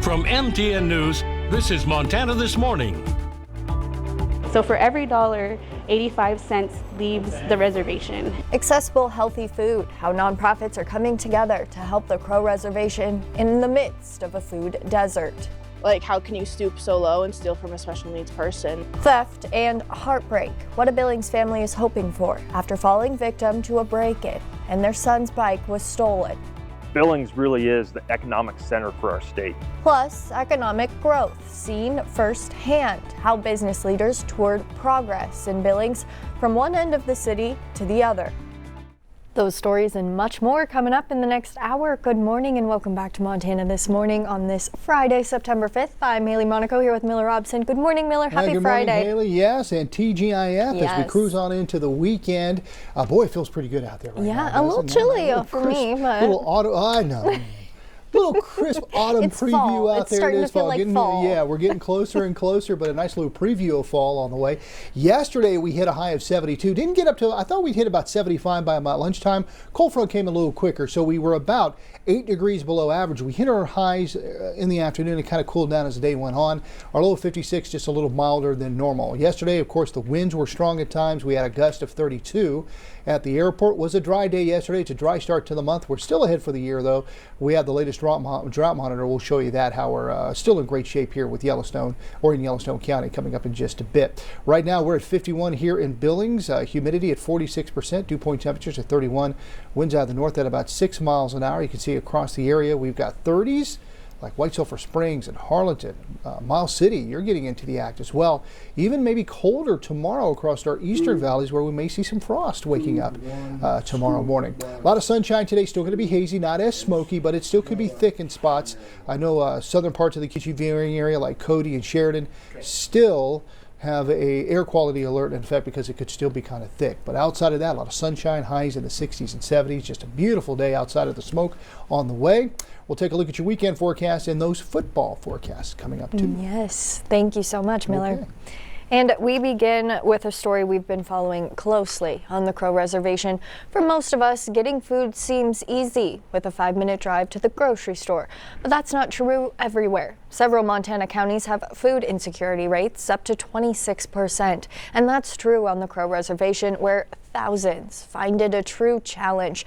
From MTN News, this is Montana This Morning. So for every dollar, 85 cents leaves the reservation. Accessible, healthy food, how nonprofits are coming together to help the Crow Reservation in the midst of a food desert. Like, how can you stoop so low and steal from a special needs person? Theft and heartbreak, what a Billings family is hoping for after falling victim to a break-in and their son's bike was stolen. Billings really is the economic center for our state. Plus, economic growth, seen firsthand how business leaders toured progress in Billings from one end of the city to the other. Those stories and much more coming up in the next hour. Good morning and welcome back to Montana This Morning on this Friday, September 5th. I'm Hailey Monaco here with Miller Robson. Good morning, Miller. Happy good Friday. Morning, Hailey. Yes, and TGIF Yes. as we cruise on into the weekend. Boy, it feels pretty good out there right now. Yeah, a little chilly for me, but little auto. I know. Little crisp autumn It's preview fall. out It's there. starting It to is feel fall. like fall. Yeah, we're getting closer and closer, but a nice little preview of fall on the way. Yesterday we hit a high of 72. Didn't get up to, I thought we'd hit about 75 by about lunchtime. Cold front came a little quicker, so we were about 8 degrees below average. We hit our highs in the afternoon. It kind of cooled down as the day went on. Our low of 56, just a little milder than normal. Yesterday, of course, the winds were strong at times. We had a gust of 32 at the airport. Was a dry day yesterday. It's a dry start to the month. We're still ahead for the year, though. We have the latest drought monitor. We'll show you that, how we're still in great shape here with Yellowstone, or in Yellowstone County, coming up in just a bit. Right now, we're at 51 here in Billings. Humidity at 46%. Dew point temperatures at 31. Winds out of the north at about 6 miles an hour. You can see across the area, we've got 30s. Like White Sulphur Springs and Harlingen, Miles City, you're getting into the act as well. Even maybe colder tomorrow across our eastern valleys where we may see some frost waking up tomorrow morning. A lot of sunshine today, still going to be hazy, not as smoky, but it still could be thick in spots. I know southern parts of the Kitchen viewing area like Cody and Sheridan still have a air quality alert in effect because it could still be kind of thick. But outside of that, a lot of sunshine, highs in the 60s and 70s. Just a beautiful day outside of the smoke on the way. We'll take a look at your weekend forecast and those football forecasts coming up too. Yes, thank you so much, Miller. Okay. And we begin with a story we've been following closely on the Crow Reservation. For most of us, getting food seems easy with a 5-minute drive to the grocery store. But that's not true everywhere. Several Montana counties have food insecurity rates up to 26%. And that's true on the Crow Reservation, where thousands find it a true challenge.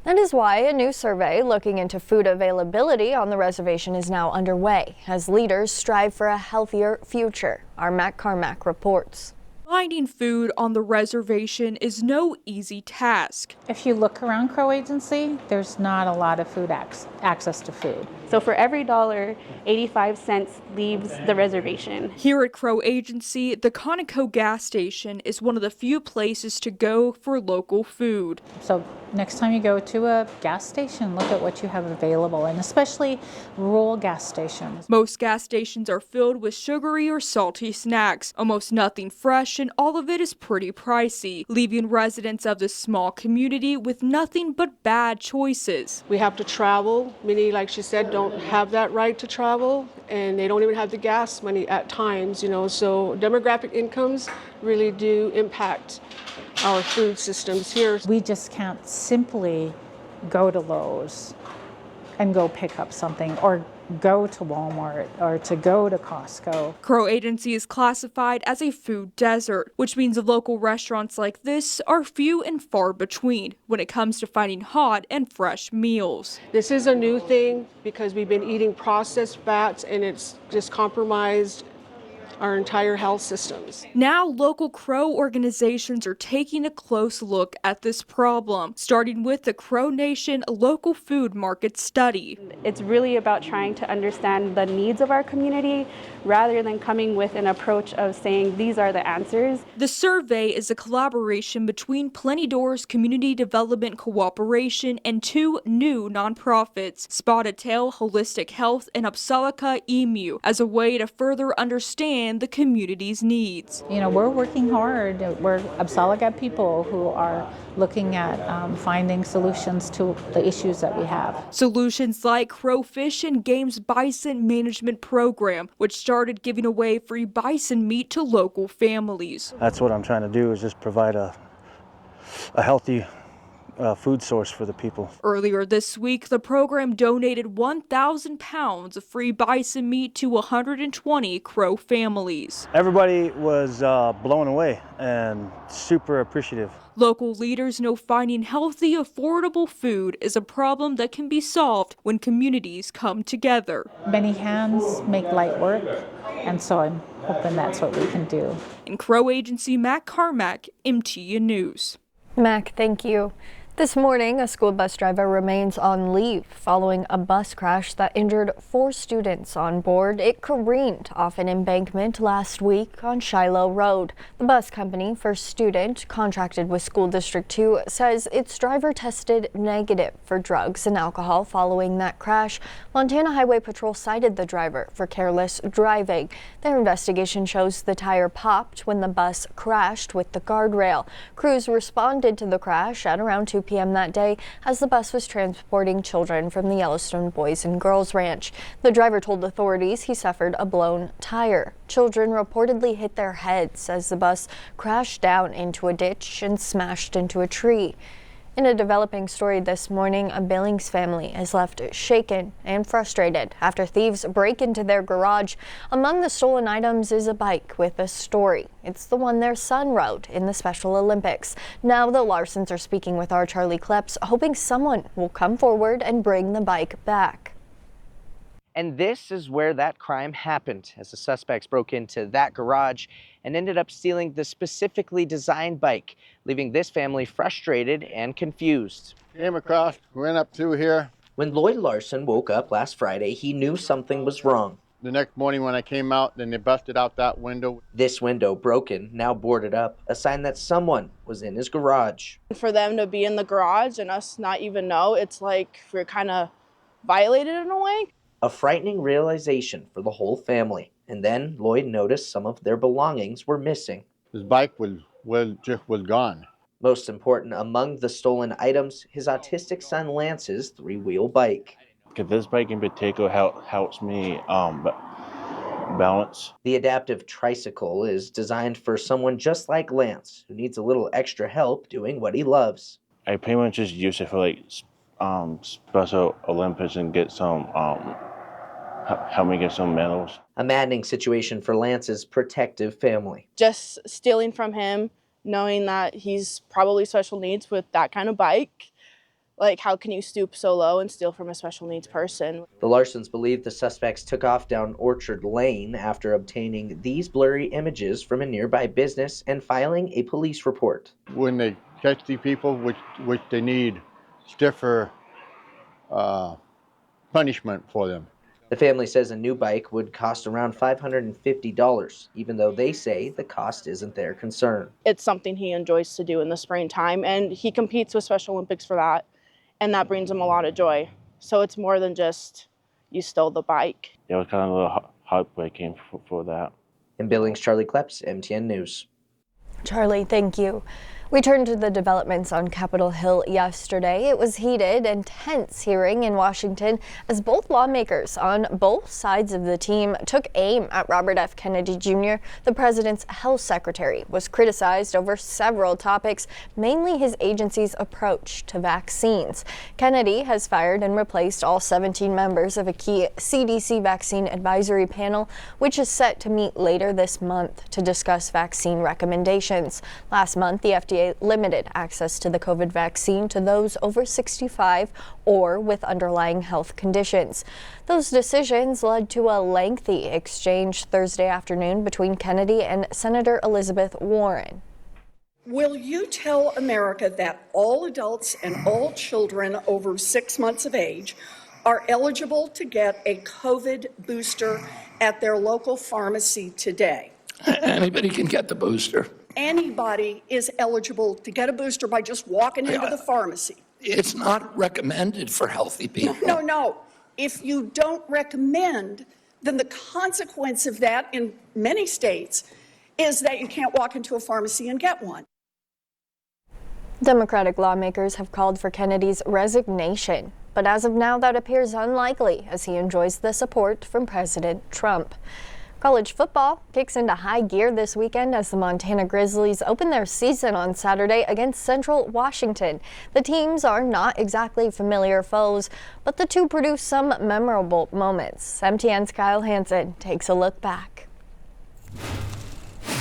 That is why a new survey looking into food availability on the reservation is now underway as leaders strive for a healthier future. Our Matt Carmack reports. Finding food on the reservation is no easy task. If you look around Crow Agency, there's not a lot of food access to food. So for every dollar, 85 cents leaves the reservation. Here at Crow Agency, the Monaco gas station is one of the few places to go for local food. So next time you go to a gas station, look at what you have available, and especially rural gas stations. Most gas stations are filled with sugary or salty snacks, almost nothing fresh, and all of it is pretty pricey, leaving residents of this small community with nothing but bad choices. We have to travel. Many, like she said, don't have that right to travel, and they don't even have the gas money at times, so demographic incomes really do impact our food systems here. We just can't simply go to Lowe's and go pick up something, or go to Walmart, or to go to Costco. Crow Agency is classified as a food desert, which means local restaurants like this are few and far between when it comes to finding hot and fresh meals. This is a new thing because we've been eating processed fats, and it's just compromised our entire health systems. Now, local Crow organizations are taking a close look at this problem, starting with the Crow Nation Local Food Market Study. It's really about trying to understand the needs of our community rather than coming with an approach of saying these are the answers. The survey is a collaboration between Plenty Doors Community Development Cooperation and 2 new nonprofits, Spotted Tail Holistic Health and Upsalaka Emu, as a way to further understand the community's needs. We're working hard. We're Upsalaka people who are looking at finding solutions to the issues that we have. Solutions like Crowfish and Game's Bison Management Program, which started giving away free bison meat to local families. That's what I'm trying to do, is just provide a healthy food source for the people. Earlier this week, the program donated 1,000 pounds of free bison meat to 120 Crow families. Everybody was blown away and super appreciative. Local leaders know finding healthy, affordable food is a problem that can be solved when communities come together. Many hands make light work, and so I'm hoping that's what we can do. In Crow Agency, Matt Carmack, MTN News. Mac, thank you. This morning, a school bus driver remains on leave following a bus crash that injured 4 students on board. It careened off an embankment last week on Shiloh Road. The bus company, First Student, contracted with School District 2, says its driver tested negative for drugs and alcohol following that crash. Montana Highway Patrol cited the driver for careless driving. Their investigation shows the tire popped when the bus crashed with the guardrail. Crews responded to the crash at around 2 p.m. that day as the bus was transporting children from the Yellowstone Boys and Girls Ranch. The driver told authorities he suffered a blown tire. Children reportedly hit their heads as the bus crashed down into a ditch and smashed into a tree. In a developing story this morning, a Billings family is left shaken and frustrated after thieves break into their garage. Among the stolen items is a bike with a story. It's the one their son rode in the Special Olympics. Now the Larsons are speaking with our Charlie Kleps, hoping someone will come forward and bring the bike back. And this is where that crime happened, as the suspects broke into that garage and ended up stealing the specifically designed bike, leaving this family frustrated and confused. Came across, went up through here. When Lloyd Larson woke up last Friday, he knew something was wrong. The next morning when I came out, then they busted out that window. This window, broken, now boarded up, a sign that someone was in his garage. For them to be in the garage and us not even know, it's like we're kind of violated in a way. A frightening realization for the whole family. And then Lloyd noticed some of their belongings were missing. His bike was gone. Most important among the stolen items, his autistic son Lance's 3-wheel bike. Because this bike in particular helps me balance. The adaptive tricycle is designed for someone just like Lance, who needs a little extra help doing what he loves. I pretty much just use it for like Special Olympics and get some help me get some medals. A maddening situation for Lance's protective family. Just stealing from him, knowing that he's probably special needs with that kind of bike. Like, how can you stoop so low and steal from a special needs person? The Larsons believe the suspects took off down Orchard Lane after obtaining these blurry images from a nearby business and filing a police report. When they catch these people, which they need stiffer punishment for them. The family says a new bike would cost around $550, even though they say the cost isn't their concern. It's something he enjoys to do in the springtime, and he competes with Special Olympics for that, and that brings him a lot of joy. So it's more than just you stole the bike. It was kind of a little heartbreaking for that. In Billings, Charlie Kleps, MTN News. Charlie, thank you. We turned to the developments on Capitol Hill yesterday. It was heated and tense hearing in Washington as both lawmakers on both sides of the team took aim at Robert F. Kennedy Jr. The president's health secretary was criticized over several topics, mainly his agency's approach to vaccines. Kennedy has fired and replaced all 17 members of a key CDC vaccine advisory panel, which is set to meet later this month to discuss vaccine recommendations. Last month, the FDA limited access to the COVID vaccine to those over 65 or with underlying health conditions. Those decisions led to a lengthy exchange Thursday afternoon between Kennedy and Senator Elizabeth Warren. Will you tell America that all adults and all children over 6 months of age are eligible to get a COVID booster at their local pharmacy today? Anybody can get the booster. Anybody is eligible to get a booster by just walking into the pharmacy. It's not recommended for healthy people. No. If you don't recommend, then the consequence of that in many states is that you can't walk into a pharmacy and get one. Democratic lawmakers have called for Kennedy's resignation, but as of now that appears unlikely as he enjoys the support from President Trump. College football kicks into high gear this weekend as the Montana Grizzlies open their season on Saturday against Central Washington. The teams are not exactly familiar foes, but the two produce some memorable moments. MTN's Kyle Hansen takes a look back.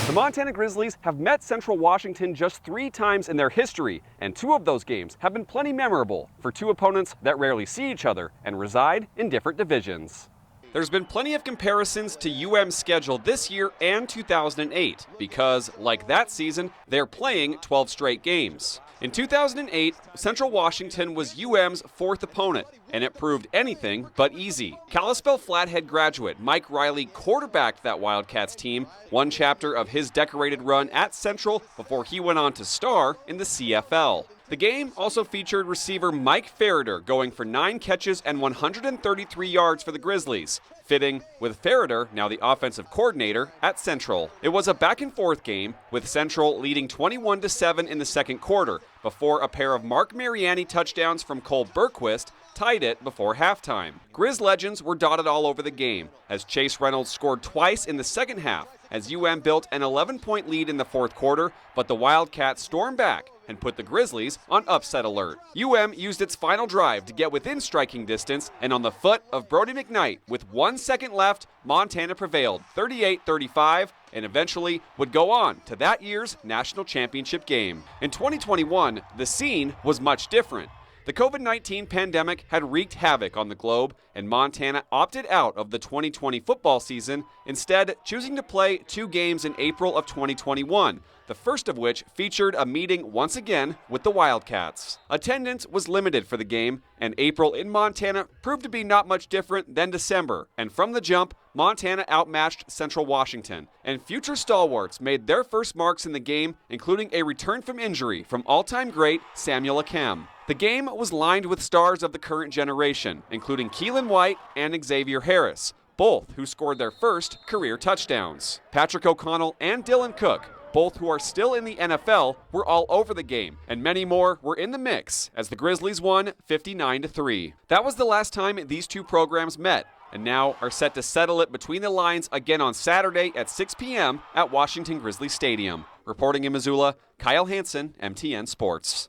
The Montana Grizzlies have met Central Washington just 3 times in their history, and 2 of those games have been plenty memorable for 2 opponents that rarely see each other and reside in different divisions. There's been plenty of comparisons to UM's schedule this year and 2008 because, like that season, they're playing 12 straight games. In 2008, Central Washington was UM's 4th opponent, and it proved anything but easy. Kalispell Flathead graduate Mike Riley quarterbacked that Wildcats team, one chapter of his decorated run at Central before he went on to star in the CFL. The game also featured receiver Mike Ferreter going for 9 catches and 133 yards for the Grizzlies, fitting with Ferreter, now the offensive coordinator, at Central. It was a back-and-forth game, with Central leading 21-7 in the second quarter, before a pair of Mark Mariani touchdowns from Cole Berquist tied it before halftime. Grizz legends were dotted all over the game, as Chase Reynolds scored twice in the second half, as UM built an 11-point lead in the fourth quarter, but the Wildcats stormed back and put the Grizzlies on upset alert. UM used its final drive to get within striking distance, and on the foot of Brody McKnight, with 1 second left, Montana prevailed 38-35 and eventually would go on to that year's national championship game. In 2021, the scene was much different. The COVID-19 pandemic had wreaked havoc on the globe, and Montana opted out of the 2020 football season, instead choosing to play 2 games in April of 2021, the first of which featured a meeting once again with the Wildcats. Attendance was limited for the game, and April in Montana proved to be not much different than December, and from the jump, Montana outmatched Central Washington, and future stalwarts made their first marks in the game, including a return from injury from all-time great Samuel Akem. The game was lined with stars of the current generation, including Keelan White and Xavier Harris, both who scored their first career touchdowns. Patrick O'Connell and Dylan Cook, both who are still in the NFL, were all over the game, and many more were in the mix as the Grizzlies won 59-3. That was the last time these 2 programs met, and now are set to settle it between the lines again on Saturday at 6 p.m. at Washington Grizzlies Stadium. Reporting in Missoula, Kyle Hansen, MTN Sports.